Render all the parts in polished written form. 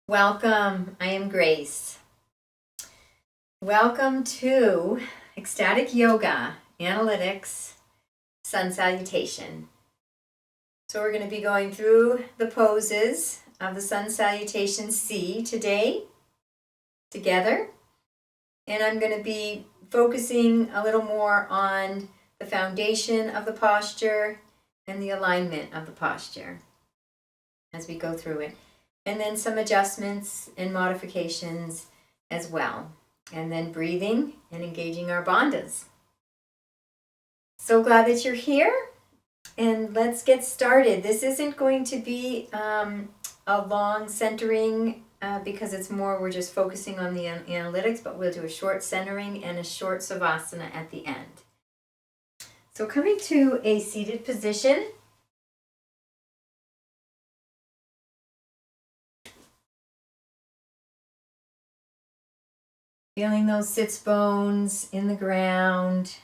Welcome, I am Grace. Welcome to Ecstatic Yoga, Analytics, Sun Salutation. So we're going to be going through the poses of the Sun Salutation C today, together. And I'm going to be focusing a little more on the foundation of the posture and the alignment of the posture as we go through it. And then some adjustments and modifications as well. And then breathing and engaging our bandhas. So glad that you're here. And let's get started. This isn't going to be a long centering because it's more, we're just focusing on the analytics, but we'll do a short centering and a short Savasana at the end. So coming to a seated position. Feeling those sits bones in the ground,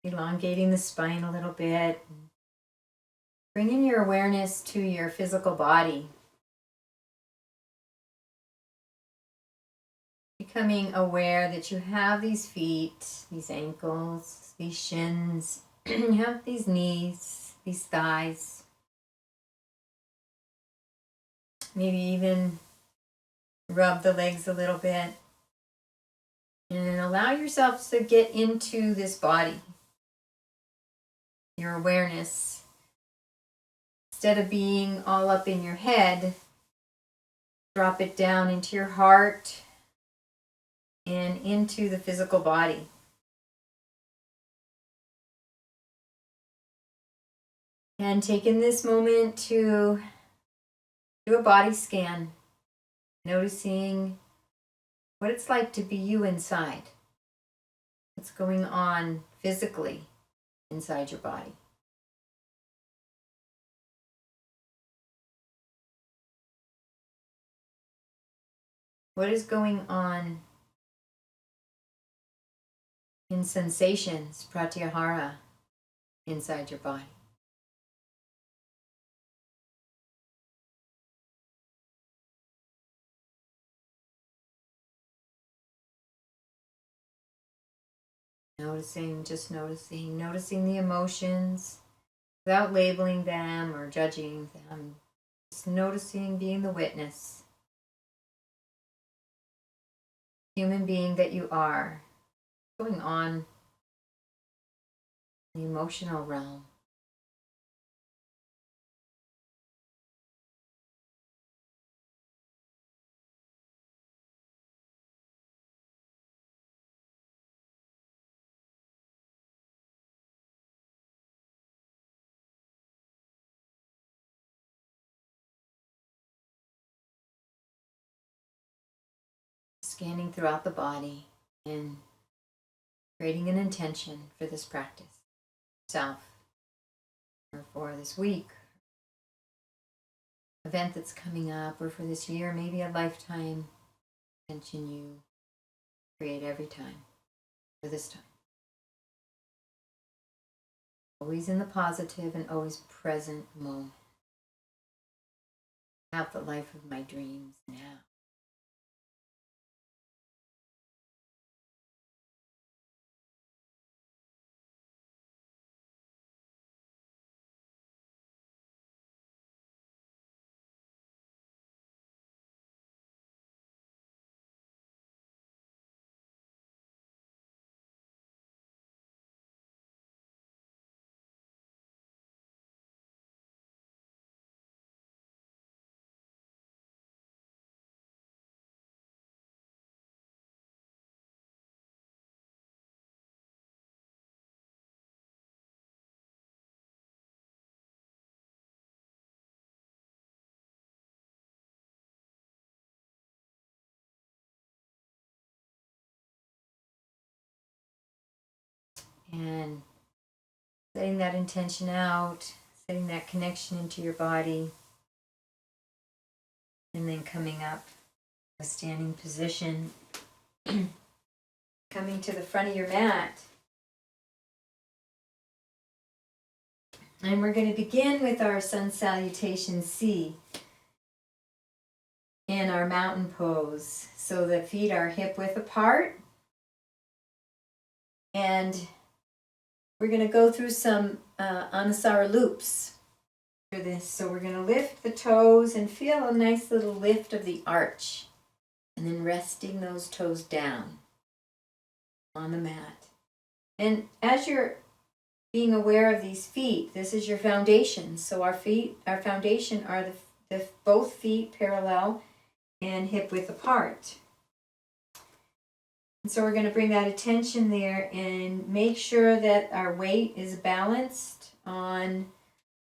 elongating the spine a little bit. Bringing your awareness to your physical body. Becoming aware that you have these feet, these ankles, these shins, you have these knees, these thighs. Maybe even rub the legs a little bit. And allow yourself to get into this body. Your awareness. Instead of being all up in your head, drop it down into your heart and into the physical body. And taking this moment to do a body scan, noticing what it's like to be you inside. What's going on physically inside your body. What is going on in sensations, pratyahara, inside your body? Noticing, just noticing the emotions without labeling them or judging them. Just noticing, being the witness. Human being that you are. What's going on in the emotional realm? Scanning throughout the body and creating an intention for this practice. Yourself, or for this week, event that's coming up, or for this year, maybe a lifetime intention you create every time, for this time. Always in the positive and always present moment. Have the life of my dreams now. And setting that intention out, setting that connection into your body, and then coming up a standing position, coming to the front of your mat. And we're going to begin with our Sun Salutation C. in our mountain pose. So the feet are hip width apart. And we're going to go through some Anusara loops through this. So we're going to lift the toes and feel a nice little lift of the arch. And then resting those toes down on the mat. And as you're being aware of these feet, this is your foundation. So our foundation are the both feet parallel and hip width apart. And so we're going to bring that attention there and make sure that our weight is balanced on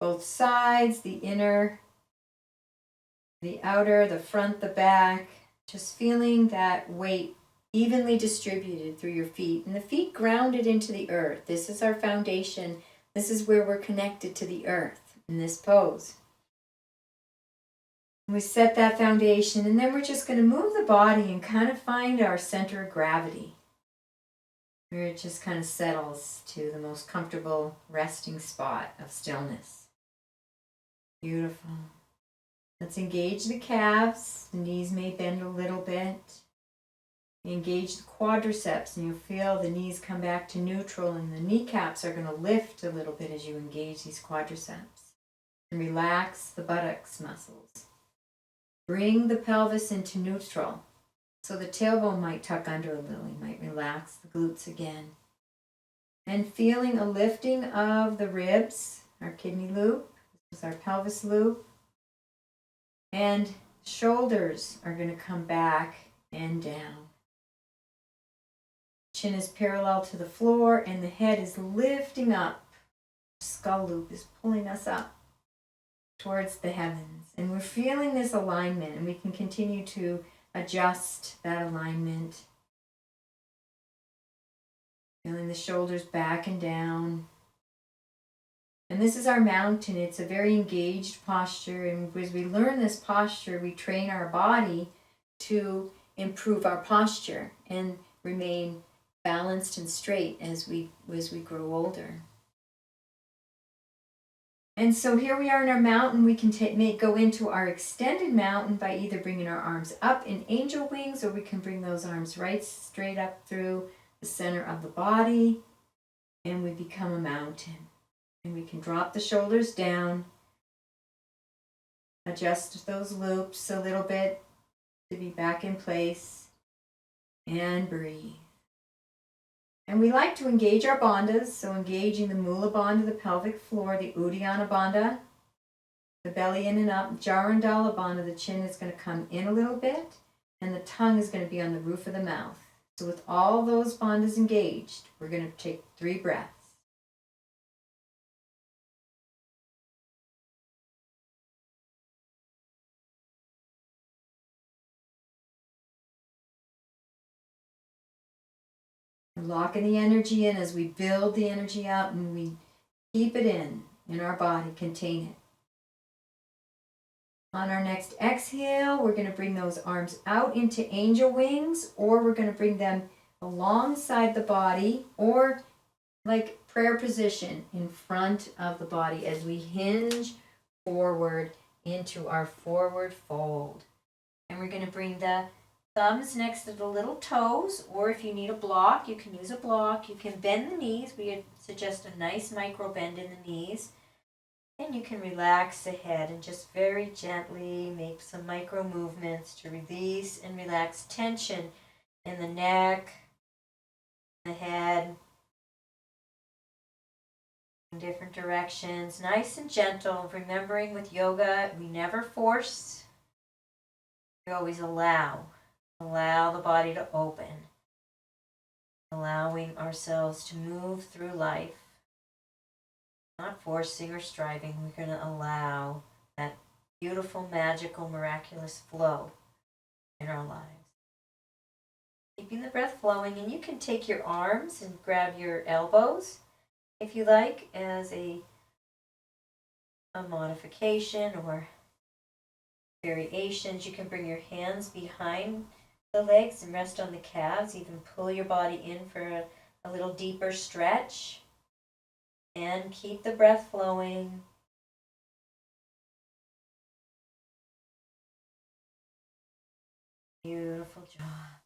both sides, the inner, the outer, the front, the back. Just feeling that weight evenly distributed through your feet. And the feet grounded into the earth. This is our foundation. This is where we're connected to the earth in this pose. We set that foundation, and then we're just going to move the body and kind of find our center of gravity, where it just kind of settles to the most comfortable resting spot of stillness. Beautiful. Let's engage the calves. The knees may bend a little bit. Engage the quadriceps, and you'll feel the knees come back to neutral, and the kneecaps are going to lift a little bit as you engage these quadriceps. And relax the buttocks muscles. Bring the pelvis into neutral. So the tailbone might tuck under a little. You might relax the glutes again. And feeling a lifting of the ribs, our kidney loop. This is our pelvis loop. And shoulders are going to come back and down. Chin is parallel to the floor and the head is lifting up. Skull loop is pulling us up towards the heavens. And we're feeling this alignment, and we can continue to adjust that alignment. Feeling the shoulders back and down. And this is our mountain. It's a very engaged posture, and as we learn this posture, we train our body to improve our posture and remain balanced and straight as we grow older. And so here we are in our mountain. We can go into our extended mountain by either bringing our arms up in angel wings, or we can bring those arms right straight up through the center of the body, and we become a mountain. And we can drop the shoulders down, adjust those loops a little bit to be back in place, and breathe. And we like to engage our bandhas, so engaging the Mula Bandha, the pelvic floor, the Uddiyana Bandha, the belly in and up, Jarandala Bandha, the chin is going to come in a little bit, and the tongue is going to be on the roof of the mouth. So with all those bandhas engaged, we're going to take 3 breaths. We're locking the energy in as we build the energy out, and we keep it in our body, contain it. On our next exhale, we're going to bring those arms out into angel wings, or we're going to bring them alongside the body, or like prayer position in front of the body as we hinge forward into our forward fold. And we're going to bring the thumbs next to the little toes, or if you need a block, you can use a block. You can bend the knees. We suggest a nice micro bend in the knees. And you can relax the head and just very gently make some micro movements to release and relax tension in the neck, the head, in different directions. Nice and gentle. Remembering with yoga, we never force. We always allow. Allow the body to open. Allowing ourselves to move through life. Not forcing or striving. We're going to allow that beautiful, magical, miraculous flow in our lives. Keeping the breath flowing, and you can take your arms and grab your elbows, if you like, as a modification or variations. You can bring your hands behind the legs and rest on the calves. Even pull your body in for a little deeper stretch. And keep the breath flowing. Beautiful job.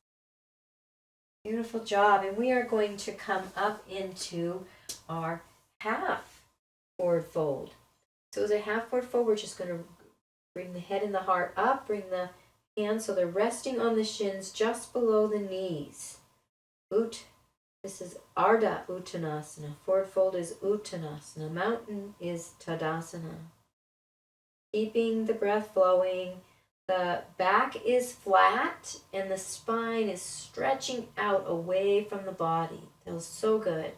Beautiful job. And we are going to come up into our half forward fold. So as a half forward fold, we're just going to bring the head and the heart up, bring the hands so they're resting on the shins just below the knees. This is Ardha Uttanasana. Forward fold is Uttanasana. Mountain is Tadasana. Keeping the breath flowing. The back is flat and the spine is stretching out away from the body. Feels so good.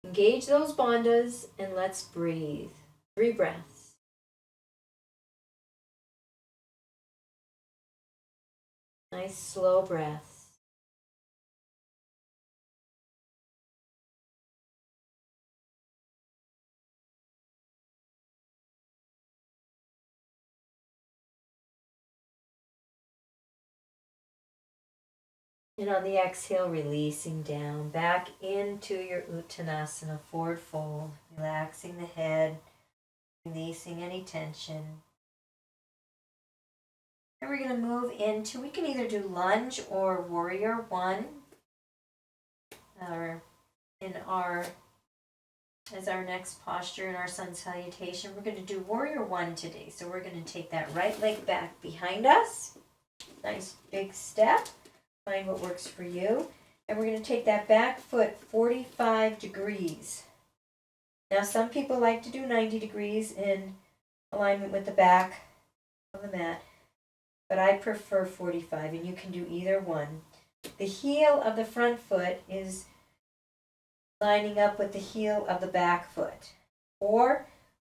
Engage those bandhas and let's breathe. 3 breaths. Nice slow breaths. And on the exhale, releasing down, back into your Uttanasana, forward fold, relaxing the head, releasing any tension. And we're going to move into, we can either do lunge or warrior one, as our next posture in our sun salutation. We're going to do warrior one today. So we're going to take that right leg back behind us. Nice big step. Find what works for you. And we're going to take that back foot 45 degrees. Now some people like to do 90 degrees in alignment with the back of the mat, but I prefer 45, and you can do either one. The heel of the front foot is lining up with the heel of the back foot. Or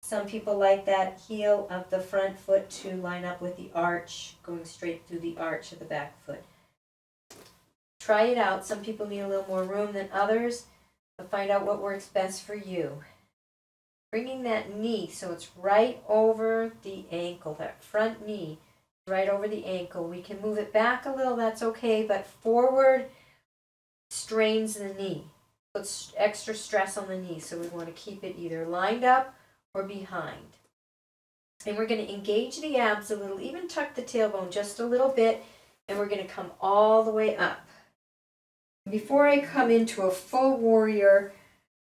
some people like that heel of the front foot to line up with the arch, going straight through the arch of the back foot. Try it out. Some people need a little more room than others, but find out what works best for you. Bringing that knee so it's right over the ankle, that front knee right over the ankle. We can move it back a little, that's okay, but forward strains the knee. Puts extra stress on the knee, so we want to keep it either lined up or behind. And we're going to engage the abs a little, even tuck the tailbone just a little bit, and we're going to come all the way up. Before I come into a full warrior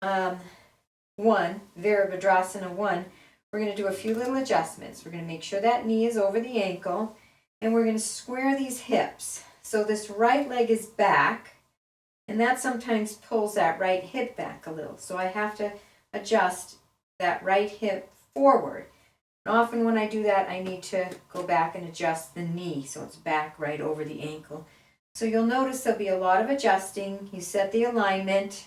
one, Virabhadrasana 1, we're going to do a few little adjustments. We're going to make sure that knee is over the ankle, and we're going to square these hips. So this right leg is back, and that sometimes pulls that right hip back a little. So I have to adjust that right hip forward. And often when I do that, I need to go back and adjust the knee so it's back right over the ankle. So you'll notice there'll be a lot of adjusting. You set the alignment,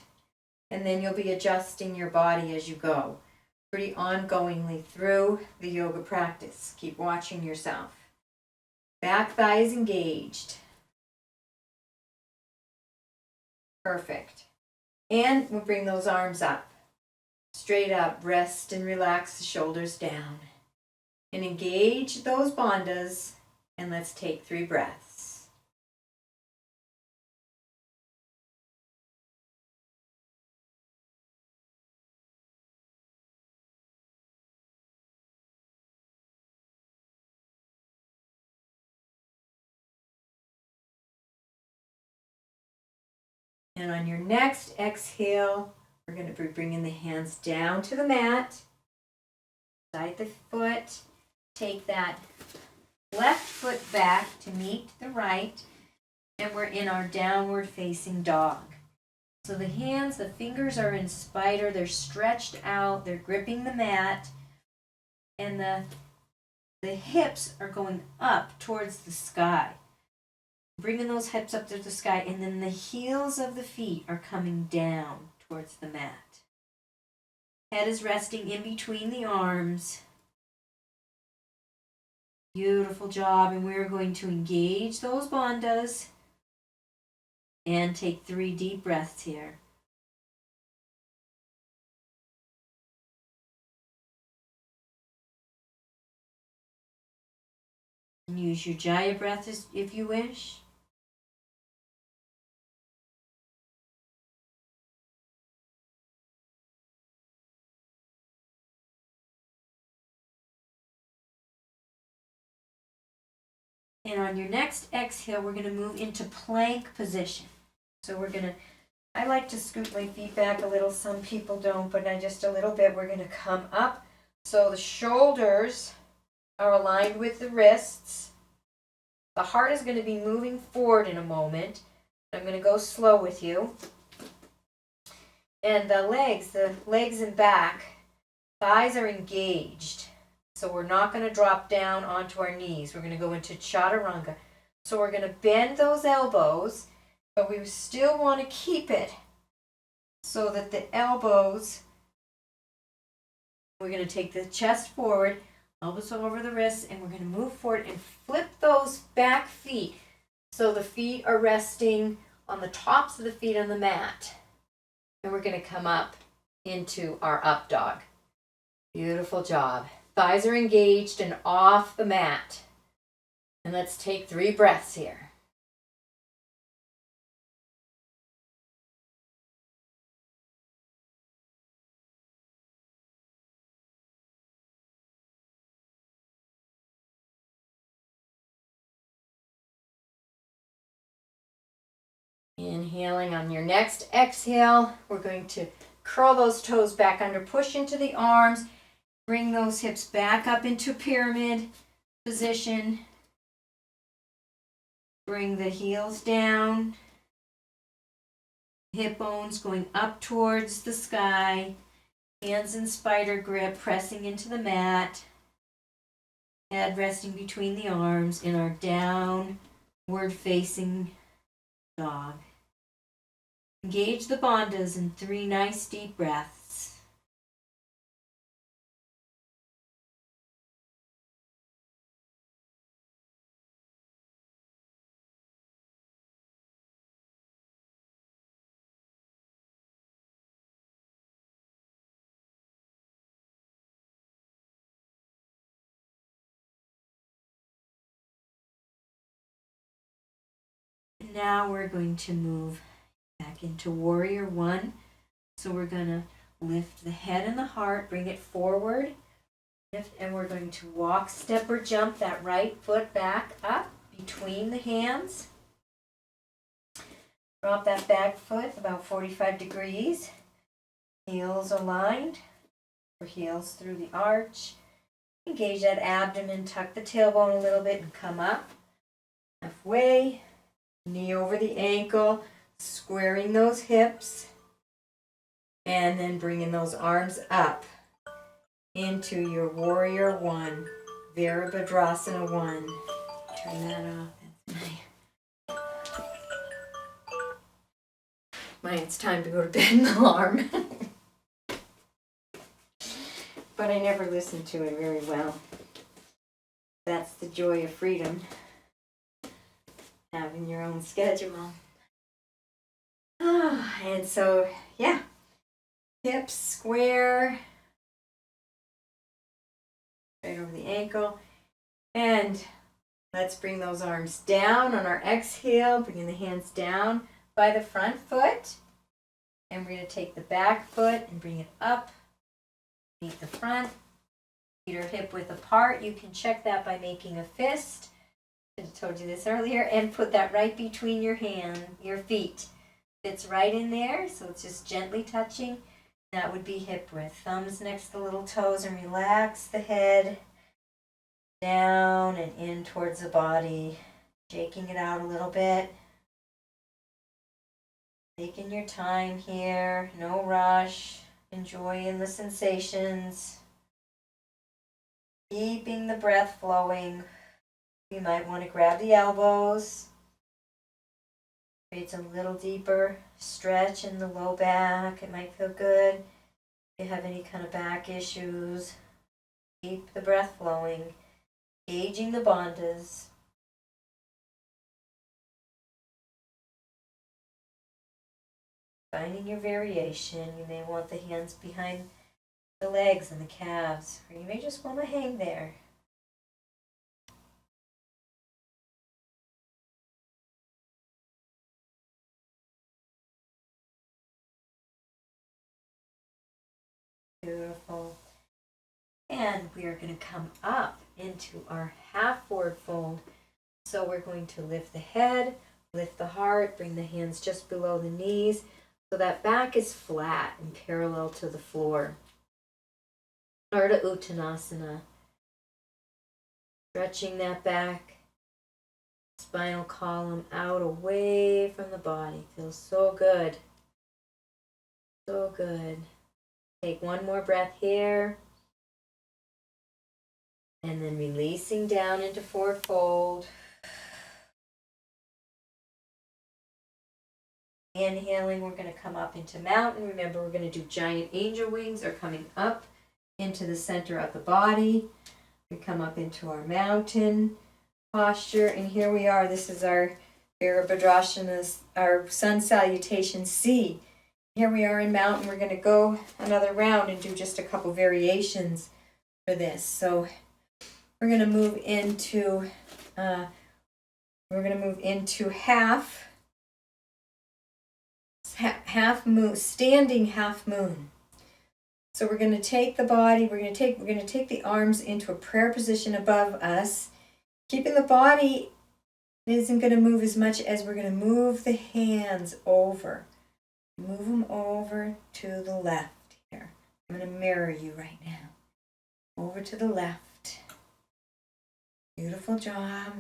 and then you'll be adjusting your body as you go. Pretty ongoingly through the yoga practice. Keep watching yourself. Back thigh is engaged. Perfect. And we'll bring those arms up. Straight up. Rest and relax the shoulders down. And engage those bandhas. And let's take 3 breaths. And on your next exhale, we're going to be bringing the hands down to the mat. Side the foot. Take that left foot back to meet the right. And we're in our downward facing dog. So the hands, the fingers are in spider. They're stretched out. They're gripping the mat. And the hips are going up towards the sky. Bringing those hips up to the sky, and then the heels of the feet are coming down towards the mat. Head is resting in between the arms. Beautiful job, and we're going to engage those bandhas and take 3 deep breaths here. And use your Jaya breath if you wish. And on your next exhale, we're going to move into plank position. So I like to scoot my feet back a little. Some people don't, but just a little bit. We're going to come up. So the shoulders are aligned with the wrists. The heart is going to be moving forward in a moment. I'm going to go slow with you. And the legs and back, thighs are engaged. So we're not going to drop down onto our knees. We're going to go into Chaturanga. So we're going to bend those elbows, but we still want to keep it so that the elbows, we're going to take the chest forward, elbows over the wrists, and we're going to move forward and flip those back feet so the feet are resting on the tops of the feet on the mat. And we're going to come up into our up dog. Beautiful job. Thighs are engaged and off the mat. And let's take 3 breaths here. Inhaling on your next exhale, we're going to curl those toes back under, push into the arms, bring those hips back up into pyramid position. Bring the heels down, hip bones going up towards the sky, hands in spider grip, pressing into the mat, head resting between the arms in our downward facing dog. Engage the bandhas in 3 nice deep breaths. Now we're going to move back into Warrior One. So we're going to lift the head and the heart, bring it forward, lift, and we're going to walk, step, or jump that right foot back up between the hands. Drop that back foot about 45 degrees. Heels aligned, or heels through the arch. Engage that abdomen, tuck the tailbone a little bit and come up. Halfway, knee over the ankle, squaring those hips. And then bringing those arms up into your Warrior One, Virabhadrasana 1. Turn that off. That's it's time to go to bed alarm. But I never listen to it very well. That's the joy of freedom. Having your own schedule. And so, yeah. Hips square. Right over the ankle. And let's bring those arms down on our exhale. Bringing the hands down by the front foot. And we're going to take the back foot and bring it up. Meet the front. Feet are hip width apart. You can check that by making a fist. I told you this earlier. And put that right between your feet. It's right in there, so it's just gently touching. That would be hip width. Thumbs next to the little toes, and relax the head down and in towards the body. Shaking it out a little bit. Taking your time here. No rush. Enjoying the sensations. Keeping the breath flowing. You might want to grab the elbows. Creates a little deeper stretch in the low back. It might feel good. If you have any kind of back issues, keep the breath flowing. Engaging the bandhas. Finding your variation. You may want the hands behind the legs and the calves, or you may just want to hang there. Beautiful. And we are going to come up into our half forward fold. So we're going to lift the head, lift the heart, bring the hands just below the knees so that back is flat and parallel to the floor. Ardha Uttanasana. Stretching that back, spinal column out away from the body. Feels so good. So good. Take one more breath here. And then releasing down into forward fold. Inhaling, we're going to come up into mountain. Remember, we're going to do giant angel wings or coming up into the center of the body. We come up into our mountain posture, and here we are. This is our Virabhadrasana, our sun salutation C. Here we are in mountain. We're going to go another round and do just a couple variations for this. So we're going to move into half moon, standing half moon. So we're going to take the body, we're going to take the arms into a prayer position above us. Keeping the body isn't going to move as much as we're going to move the hands over. Move them over to the left here. I'm going to mirror you right now. Over to the left. Beautiful job.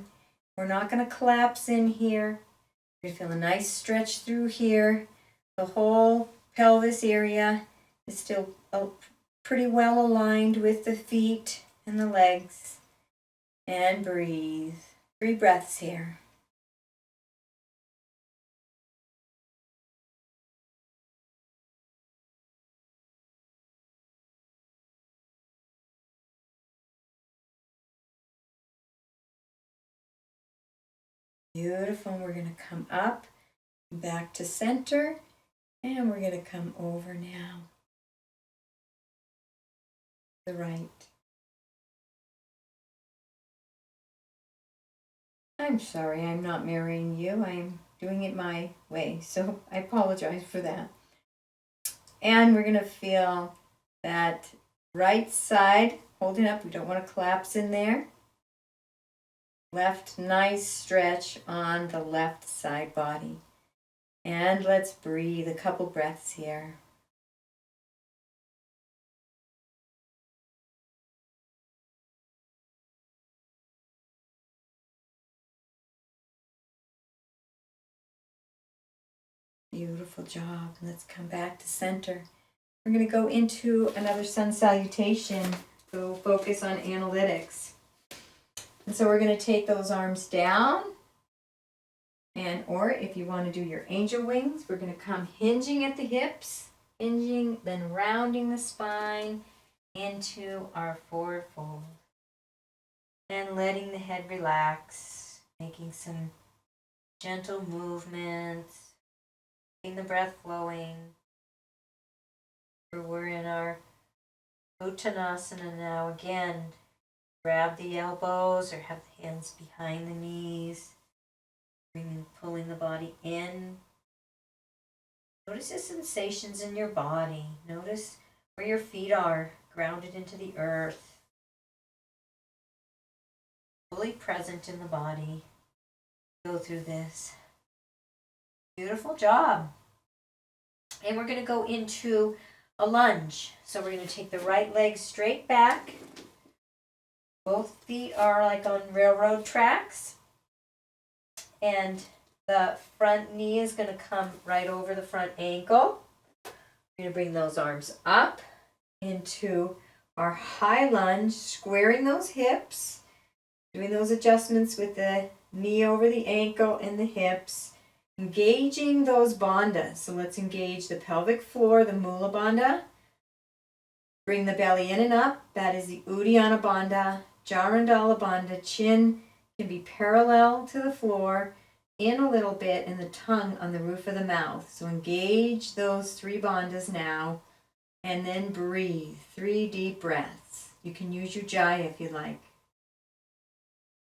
We're not going to collapse in here. You're going to feel a nice stretch through here. The whole pelvis area is still pretty well aligned with the feet and the legs. And breathe. 3 breaths here. Beautiful. We're going to come up, back to center, and we're going to come over now. The right. I'm sorry, I'm not mirroring you. I'm doing it my way, so I apologize for that. And we're going to feel that right side holding up. We don't want to collapse in there. Left, nice stretch on the left side body. And let's breathe a couple breaths here. Beautiful job. Let's come back to center. We're going to go into another sun salutation. So focus on analytics. And so we're going to take those arms down. And or if you want to do your angel wings, we're going to come hinging at the hips, hinging, then rounding the spine into our forward fold. And letting the head relax, making some gentle movements. The breath flowing. We're in our Uttanasana now. Again, grab the elbows or have the hands behind the knees. Pulling the body in. Notice the sensations in your body. Notice where your feet are grounded into the earth. Fully present in the body. Go through this. Beautiful job. And we're going to go into a lunge. So we're going to take the right leg straight back. Both feet are like on railroad tracks. And the front knee is going to come right over the front ankle. We're going to bring those arms up into our high lunge, squaring those hips, doing those adjustments with the knee over the ankle and the hips. Engaging those bandhas. So let's engage the pelvic floor, the Mula Bandha. Bring the belly in and up. That is the Uddiyana Bandha. Jarandala Bandha. Chin can be parallel to the floor, in a little bit, and the tongue on the roof of the mouth. So engage those 3 bandhas now. And then breathe. 3 deep breaths. You can use Ujjayi if you like.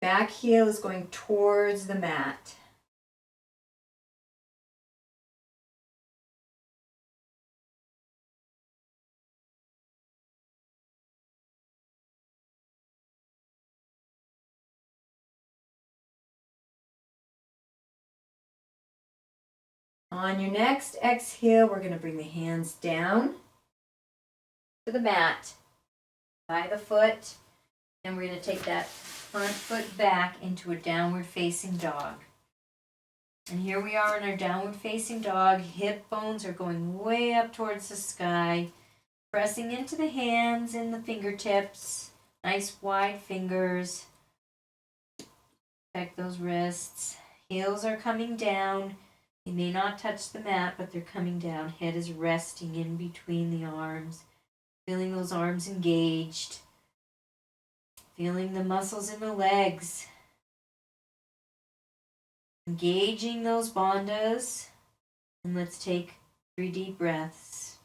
Back heel is going towards the mat. On your next exhale, we're going to bring the hands down to the mat by the foot, and we're going to take that front foot back into a downward facing dog. And here we are in our downward facing dog. Hip bones are going way up towards the sky, pressing into the hands and the fingertips. Nice wide fingers. Check those wrists. Heels are coming down. They may not touch the mat, but they're coming down. Head is resting in between the arms. Feeling those arms engaged. Feeling the muscles in the legs. Engaging those bandhas. And let's take 3 deep breaths.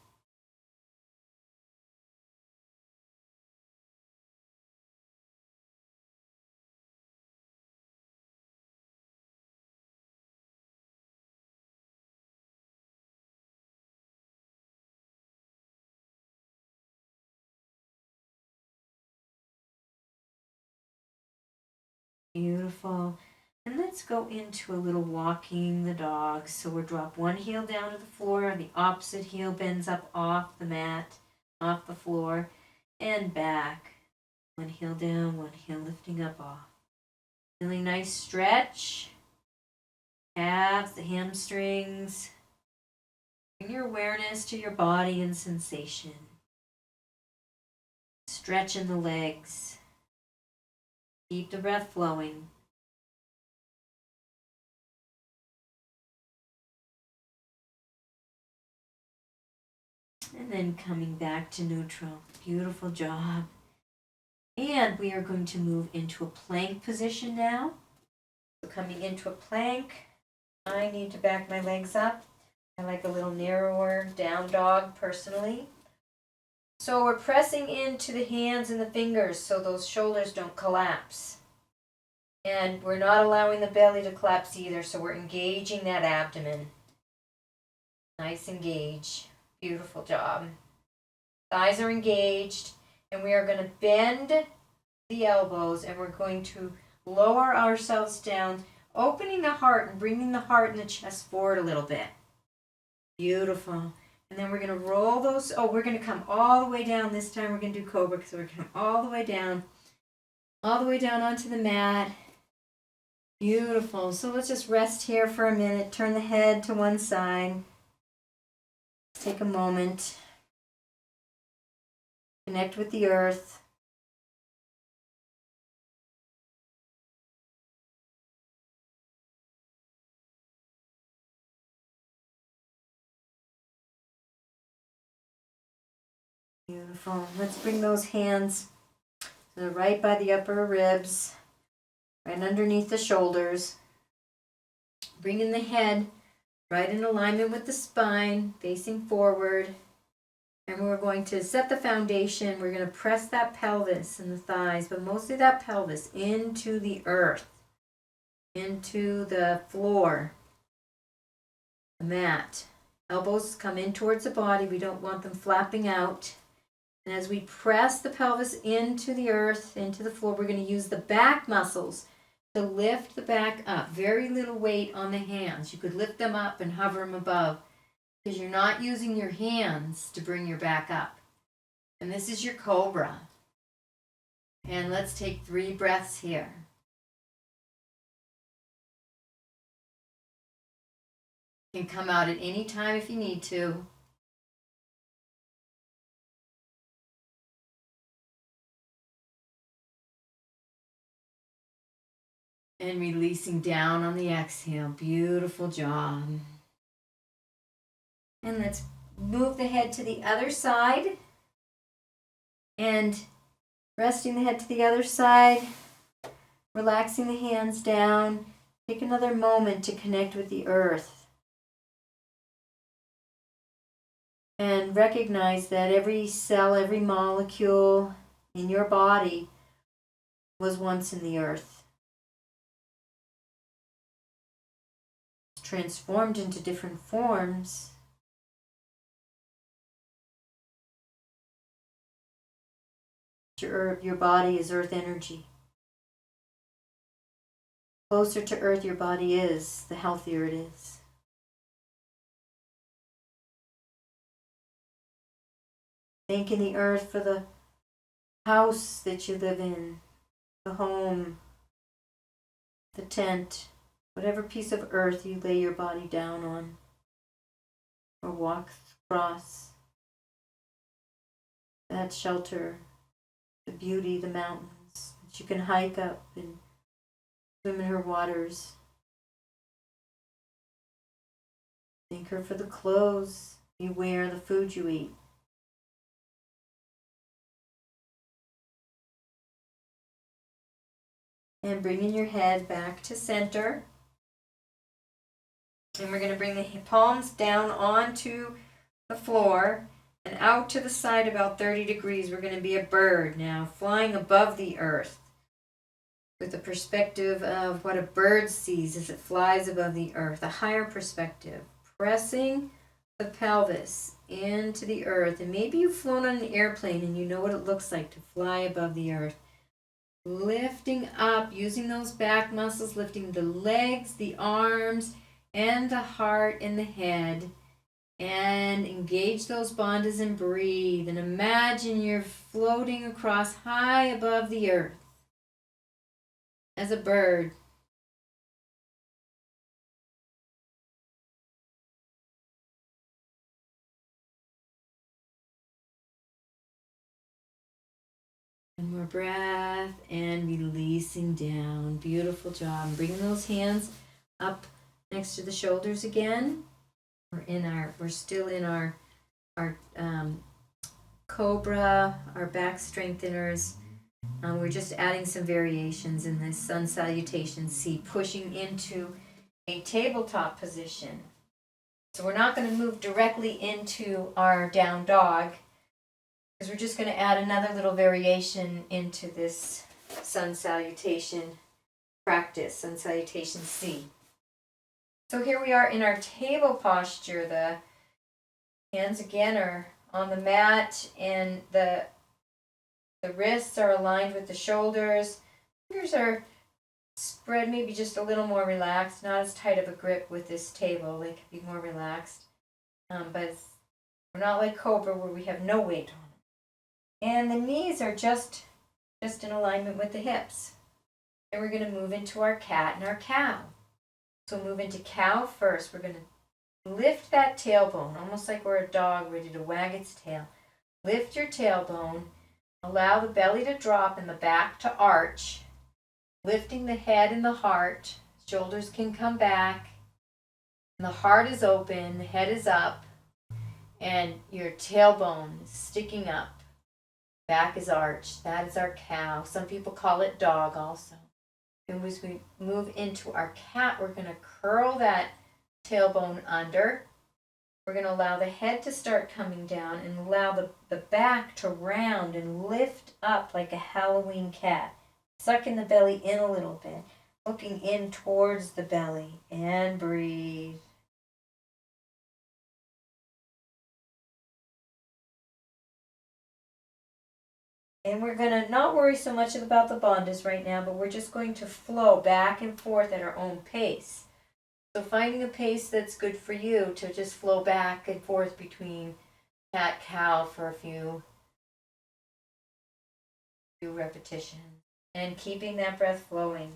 Beautiful. And let's go into a little walking the dog. So we'll drop one heel down to the floor, the opposite heel bends up off the mat, off the floor, and back. One heel down, one heel lifting up off. Really nice stretch. Calves, the hamstrings. Bring your awareness to your body and sensation. Stretch in the legs. Keep the breath flowing. And then coming back to neutral. Beautiful job. And we are going to move into a plank position now. So coming into a plank, I need to back my legs up. I like a little narrower down dog personally. So we're pressing into the hands and the fingers so those shoulders don't collapse. And we're not allowing the belly to collapse either, so we're engaging that abdomen. Nice engage. Beautiful job. Thighs are engaged, and we are going to bend the elbows, and we're going to lower ourselves down, opening the heart and bringing the heart and the chest forward a little bit. Beautiful. And then we're going to roll those. Oh, we're going to come all the way down. This time we're going to do cobra, because we're going to come all the way down onto the mat. Beautiful. So let's just rest here for a minute. Turn the head to one side. Take a moment. Connect with the earth. Beautiful. Let's bring those hands to the right by the upper ribs, right underneath the shoulders. Bringing the head right in alignment with the spine, facing forward. And we're going to set the foundation. We're going to press that pelvis and the thighs, but mostly that pelvis into the earth, into the floor, the mat. Elbows come in towards the body. We don't want them flapping out. And as we press the pelvis into the earth, into the floor, we're going to use the back muscles to lift the back up. Very little weight on the hands. You could lift them up and hover them above, because you're not using your hands to bring your back up. And this is your cobra. And let's take 3 breaths here. You can come out at any time if you need to. And releasing down on the exhale. Beautiful job. And let's move the head to the other side. And resting the head to the other side. Relaxing the hands down. Take another moment to connect with the earth. And recognize that every cell, every molecule in your body was once in the earth. Transformed into different forms. Your body is earth energy. Closer to earth your body is, the healthier it is. Thanking the earth for the house that you live in, the home, the tent, whatever piece of earth you lay your body down on or walk across. That shelter, the beauty, the mountains that you can hike up and swim in her waters. Thank her for the clothes you wear, the food you eat. And bringing your head back to center. And we're going to bring the palms down onto the floor and out to the side about 30 degrees. We're going to be a bird now, flying above the earth with the perspective of what a bird sees as it flies above the earth, a higher perspective, pressing the pelvis into the earth. And maybe you've flown on an airplane and you know what it looks like to fly above the earth. Lifting up, using those back muscles, lifting the legs, the arms, and the heart and the head. And engage those bandhas and breathe. And imagine you're floating across high above the earth as a bird. One more breath and releasing down. Beautiful job. Bring those hands up next to the shoulders again. We're still in our cobra, our back strengtheners. We're just adding some variations in this sun salutation C, pushing into a tabletop position. So we're not going to move directly into our down dog, because we're just going to add another little variation into this sun salutation practice, sun salutation C. So here we are in our table posture. The hands again are on the mat and the wrists are aligned with the shoulders. Fingers are spread, maybe just a little more relaxed, not as tight of a grip with this table. They can be more relaxed. But we're not like Cobra where we have no weight on. And the knees are just in alignment with the hips. And we're going to move into our cat and our cow. So move into cow first. We're going to lift that tailbone, almost like we're a dog ready to wag its tail. Lift your tailbone. Allow the belly to drop and the back to arch. Lifting the head and the heart. Shoulders can come back. And the heart is open, the head is up, and your tailbone is sticking up. Back is arched. That is our cow. Some people call it dog also. And as we move into our cat, we're going to curl that tailbone under. We're going to allow the head to start coming down and allow the back to round and lift up like a Halloween cat. Sucking the belly in a little bit. Looking in towards the belly. And breathe. And we're going to not worry so much about the bandhas right now, but we're just going to flow back and forth at our own pace. So finding a pace that's good for you to just flow back and forth between cat, cow for a few repetitions. And keeping that breath flowing.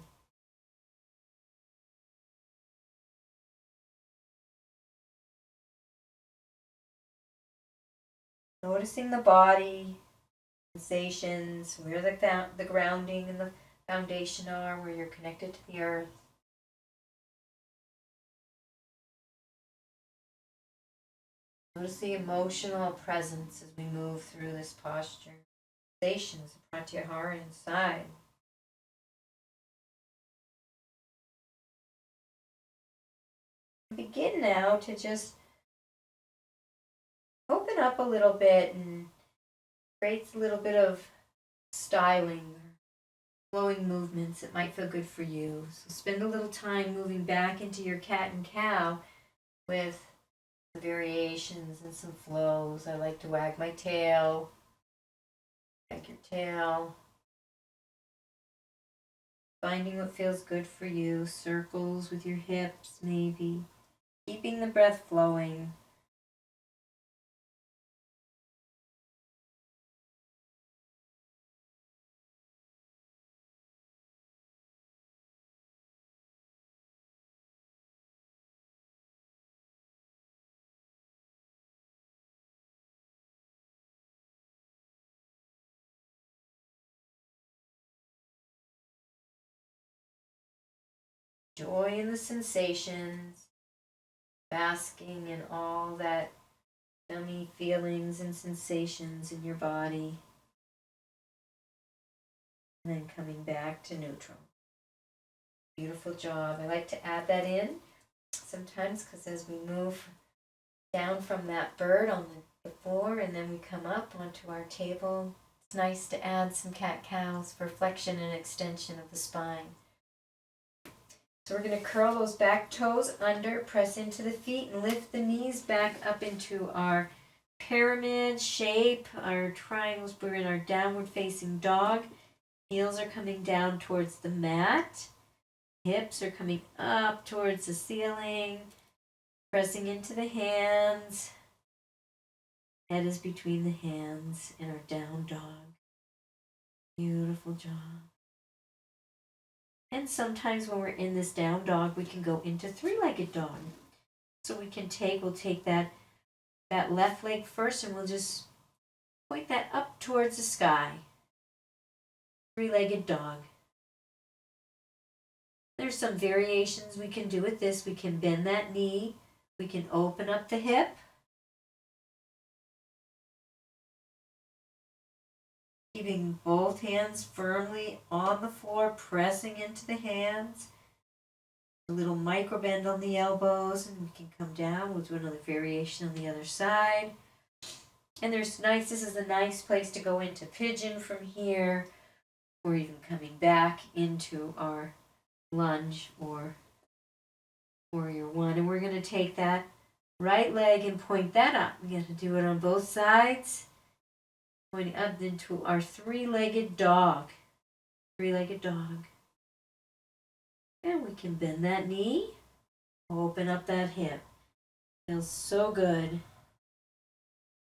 Noticing the body, sensations, where the grounding and the foundation are, where you're connected to the earth. Notice the emotional presence as we move through this posture. Sensations, pratyahara inside. Begin now to just open up a little bit and create a little bit of styling or flowing movements that might feel good for you. So spend a little time moving back into your cat and cow with some variations and some flows. I like to wag my tail. Wag your tail. Finding what feels good for you. Circles with your hips, maybe. Keeping the breath flowing. joy in the sensations, basking in all that yummy feelings and sensations in your body, and then coming back to neutral. Beautiful job. I like to add that in sometimes because as we move down from that bird on the floor and then we come up onto our table, it's nice to add some cat-cows for flexion and extension of the spine. So we're going to curl those back toes under, press into the feet, and lift the knees back up into our pyramid shape, our triangles. We're in our downward facing dog. Heels are coming down towards the mat. Hips are coming up towards the ceiling. Pressing into the hands. Head is between the hands in our down dog. Beautiful job. And sometimes when we're in this down dog, we can go into three-legged dog. So we'll take that left leg first and we'll just point that up towards the sky. Three-legged dog. There's some variations we can do with this. We can bend that knee. We can open up the hip. Keeping both hands firmly on the floor, pressing into the hands. A little micro bend on the elbows, and we can come down. We'll do another variation on the other side. And this is a nice place to go into pigeon from here, or even coming back into our lunge or warrior one. And we're going to take that right leg and point that up. We got to do it on both sides. Pointing up into our three-legged dog. Three-legged dog. And we can bend that knee. Open up that hip. Feels so good.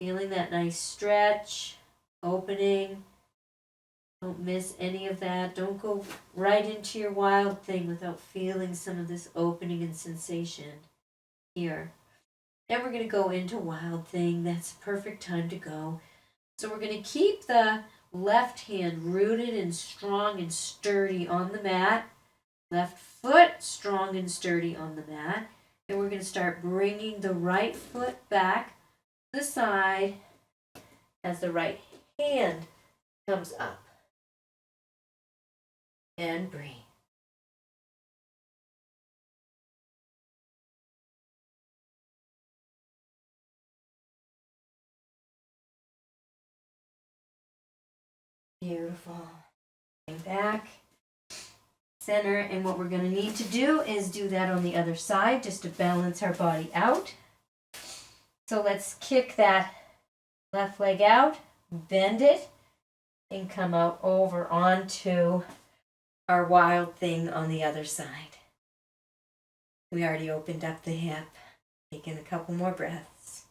Feeling that nice stretch. Opening. Don't miss any of that. Don't go right into your wild thing without feeling some of this opening and sensation here. And we're going to go into wild thing. That's a perfect time to go. So we're going to keep the left hand rooted and strong and sturdy on the mat. Left foot strong and sturdy on the mat. And we're going to start bringing the right foot back to the side as the right hand comes up. And breathe. Beautiful. Back, center, and what we're going to need to do is do that on the other side just to balance our body out. So let's kick that left leg out, bend it, and come out over onto our wild thing on the other side. We already opened up the hip. Taking a couple more breaths.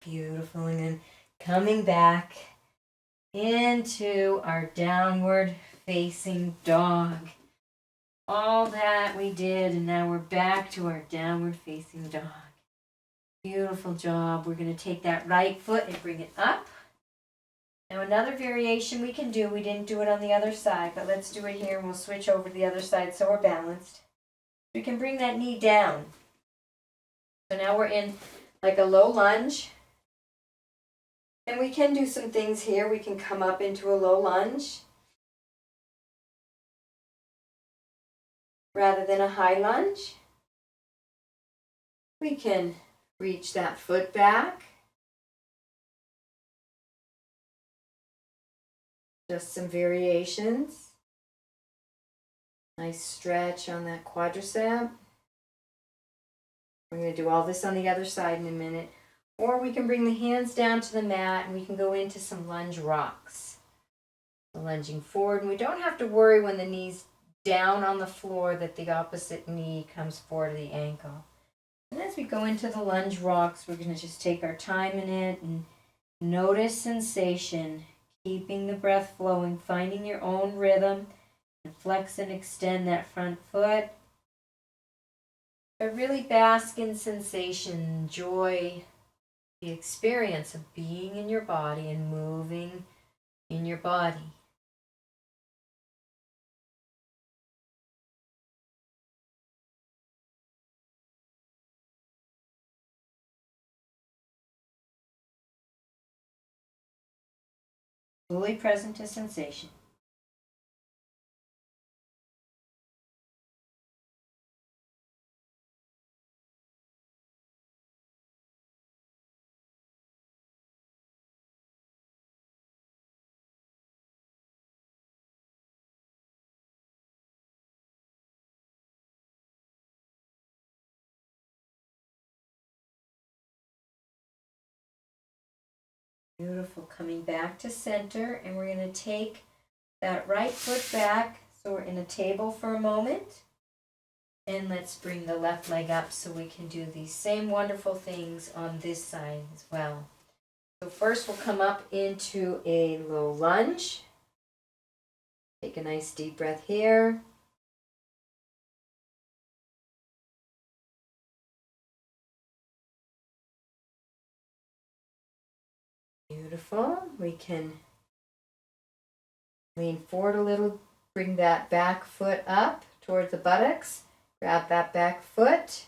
Beautiful. And then coming back into our downward facing dog. All that we did, and now we're back to our downward facing dog. Beautiful job. We're going to take that right foot and bring it up. Now another variation we can do, we didn't do it on the other side, but let's do it here and we'll switch over to the other side so we're balanced. We can bring that knee down. So now we're in like a low lunge. And we can do some things here. We can come up into a low lunge rather than a high lunge. We can reach that foot back. Just some variations. Nice stretch on that quadricep. We're going to do all this on the other side in a minute. Or we can bring the hands down to the mat and we can go into some lunge rocks. So lunging forward, and we don't have to worry when the knee's down on the floor that the opposite knee comes forward to the ankle. And as we go into the lunge rocks, we're going to just take our time in it and notice sensation. Keeping the breath flowing, finding your own rhythm, and flex and extend that front foot. But really bask in sensation, joy, the experience of being in your body and moving in your body. Fully present to sensation. Beautiful. Coming back to center, and we're going to take that right foot back. So we're in a table for a moment. And let's bring the left leg up so we can do these same wonderful things on this side as well. So first we'll come up into a low lunge. Take a nice deep breath here. Beautiful. We can lean forward a little, bring that back foot up towards the buttocks. Grab that back foot.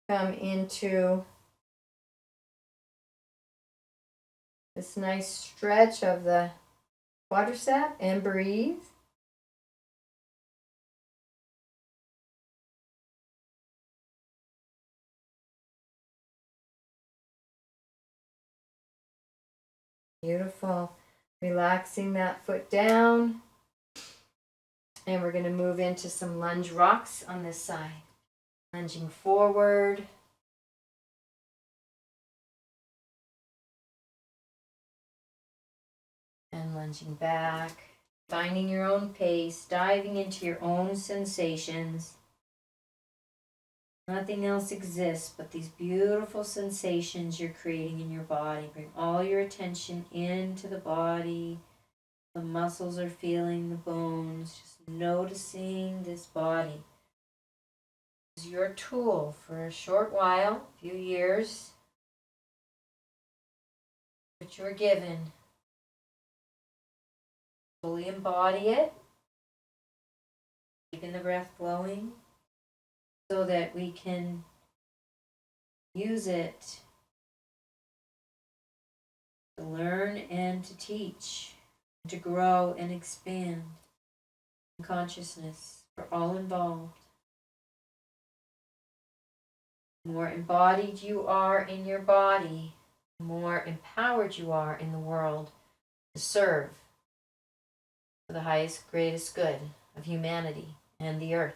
Come into this nice stretch of the quadricep and breathe. Beautiful. Relaxing that foot down. And we're going to move into some lunge rocks on this side. Lunging forward. And lunging back. Finding your own pace. Diving into your own sensations. Nothing else exists but these beautiful sensations you're creating in your body. Bring all your attention into the body. The muscles are feeling the bones. Just noticing this body. This is your tool for a short while, a few years. But you're given. Fully embody it. Keeping the breath flowing so that we can use it to learn and to teach, to grow and expand in consciousness for all involved. The more embodied you are in your body, the more empowered you are in the world to serve for the highest, greatest good of humanity and the earth.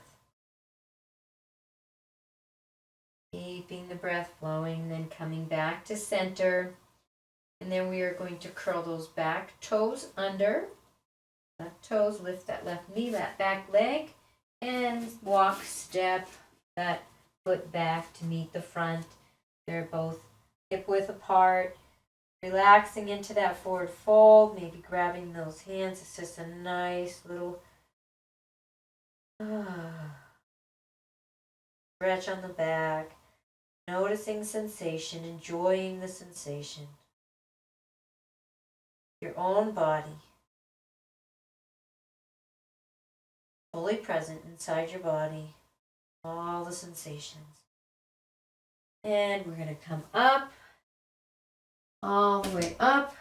Keeping the breath flowing, then coming back to center. And then we are going to curl those back toes under. Left toes, lift that left knee, that back leg, and walk, step that foot back to meet the front. They're both hip width apart. Relaxing into that forward fold, maybe grabbing those hands. It's just a nice little stretch on the back. Noticing sensation, enjoying the sensation. Your own body. Fully present inside your body. All the sensations. And we're going to come up. All the way up.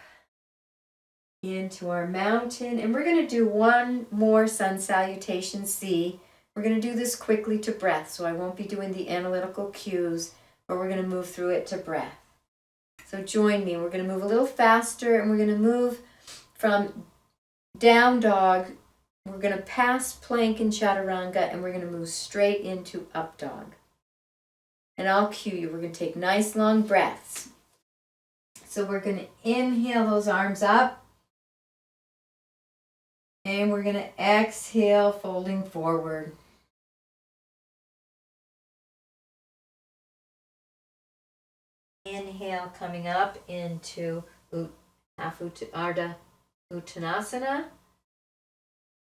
Into our mountain. And we're going to do one more sun salutation C. We're going to do this quickly to breath. So I won't be doing the analytical cues. But we're going to move through it to breath. So join me. We're going to move a little faster, and we're going to move from down dog. We're going to pass plank and chaturanga, and we're going to move straight into up dog. And I'll cue you. We're going to take nice long breaths. So we're going to inhale those arms up. And we're going to exhale, folding forward. Inhale, coming up into half Ardha Uttanasana.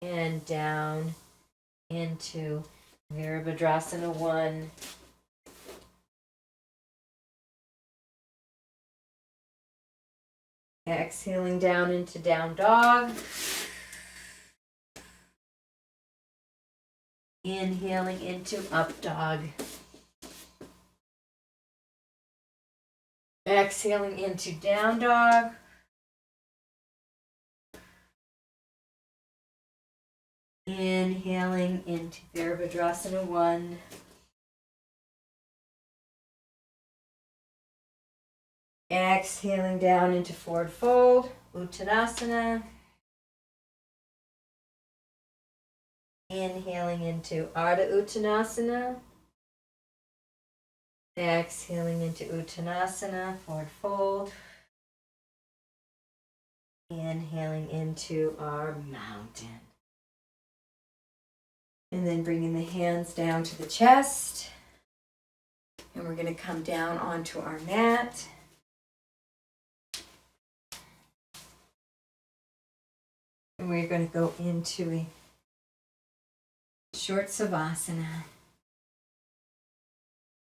And down into Virabhadrasana 1. Exhaling down into down dog. Inhaling into up dog. Exhaling into down dog. Inhaling into Virabhadrasana 1. Exhaling down into forward fold, Uttanasana. Inhaling into Ardha Uttanasana. Exhaling into Uttanasana, forward fold. Inhaling into our mountain. And then bringing the hands down to the chest. And we're going to come down onto our mat. And we're going to go into a short Savasana.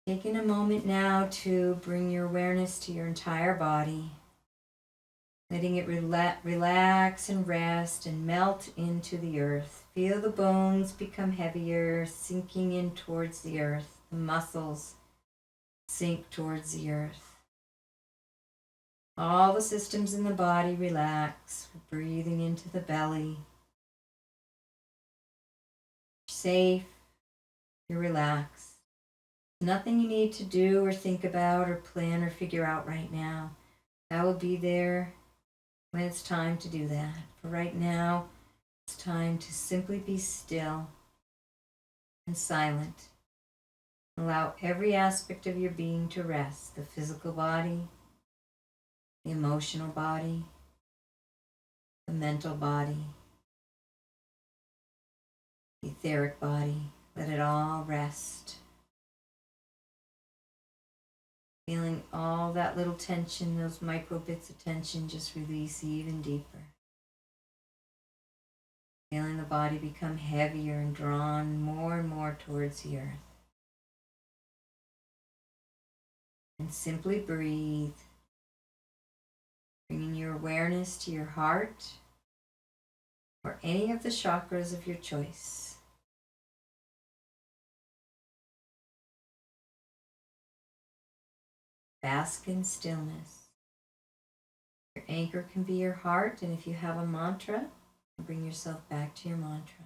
Taking a moment now to bring your awareness to your entire body. Letting it relax and rest and melt into the earth. Feel the bones become heavier, sinking in towards the earth. The muscles sink towards the earth. All the systems in the body relax. Breathing into the belly. You're safe. You're relaxed. Nothing you need to do or think about or plan or figure out right now. That will be there when it's time to do that. For right now, it's time to simply be still and silent. Allow every aspect of your being to rest. The physical body, the emotional body, the mental body, the etheric body. Let it all rest. Feeling all that little tension, those micro bits of tension just release even deeper. Feeling the body become heavier and drawn more and more towards the earth. And simply breathe, bringing your awareness to your heart or any of the chakras of your choice. Bask in stillness. Your anchor can be your heart, and if you have a mantra, bring yourself back to your mantra.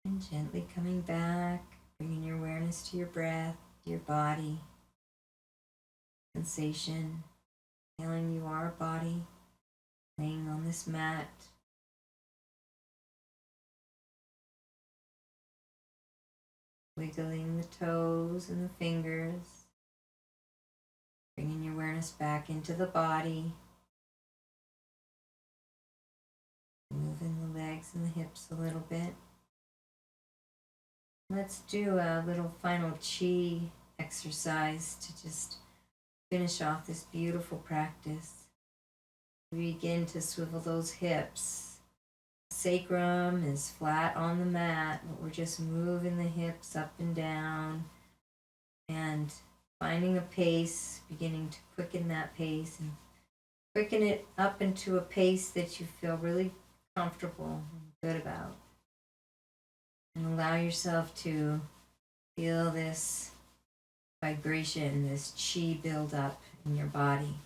And gently coming back, bringing your awareness to your breath, to your body, sensation, feeling you are a body, laying on this mat. Wiggling the toes and the fingers, bringing your awareness back into the body, moving the legs and the hips a little bit. Let's do a little final chi exercise to just finish off this beautiful practice. Begin to swivel those hips. Sacrum is flat on the mat, but we're just moving the hips up and down and finding a pace, beginning to quicken that pace and quicken it up into a pace that you feel really comfortable and good about. And allow yourself to feel this vibration, this chi build up in your body.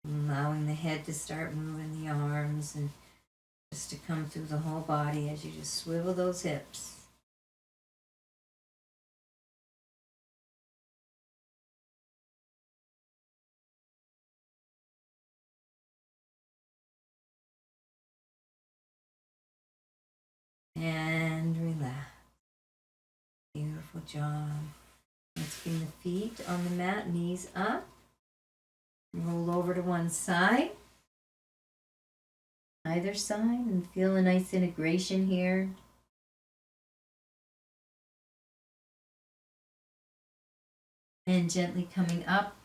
Allowing the head to start moving, the arms, and just to come through the whole body as you just swivel those hips. and relax. Beautiful job. Let's bring the feet on the mat, knees up. Roll over to one side. Either side, and feel a nice integration here. And gently coming up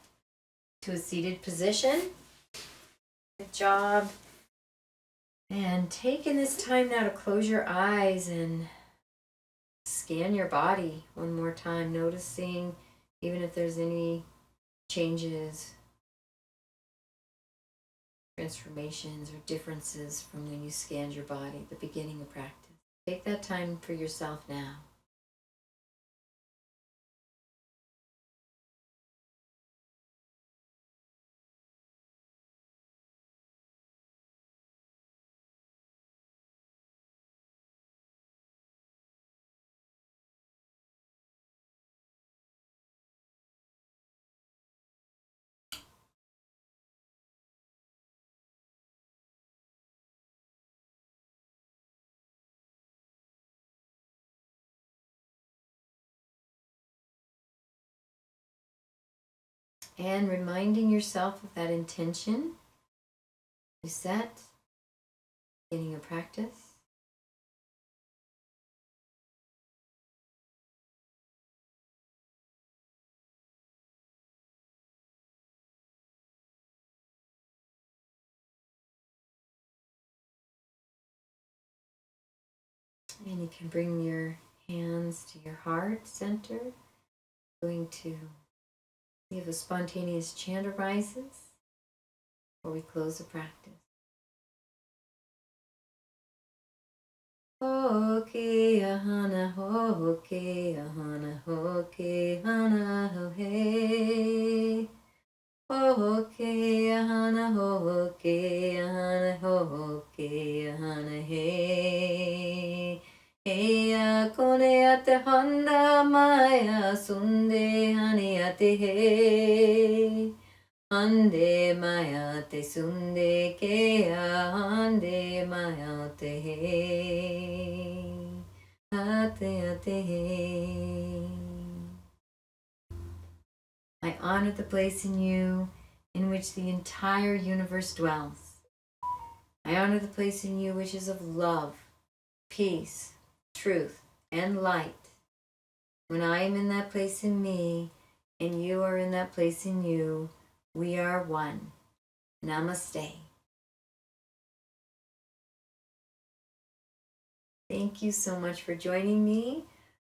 to a seated position. Good job. And taking this time now to close your eyes and scan your body one more time, noticing even if there's any changes, transformations, or differences from when you scanned your body at the beginning of practice. Take that time for yourself now. And reminding yourself of that intention you set beginning of practice. And you can bring your hands to your heart center. Going to see if a spontaneous chant arises before we close the practice. Hoke ahana hoke ahana hoke ahana hohe. Hoke ahana hoke ahana hoke ahana he. Heya kone ate handa maya sunde hani ate he. Hande maya te sunde kea hande maya te he. Ate ate he. I honor the place in you in which the entire universe dwells. I honor the place in you which is of love, peace, truth, and light. When I am in that place in me, and you are in that place in you, we are one. Namaste. Thank you so much for joining me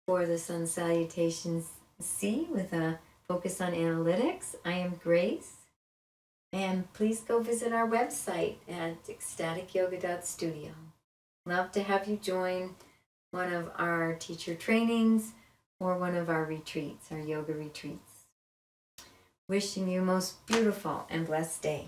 for the Sun Salutations C with a focus on analytics. I am Grace. And please go visit our website at ecstaticyoga.studio. Love to have you join one of our teacher trainings or one of our retreats, our yoga retreats. Wishing you a most beautiful and blessed day.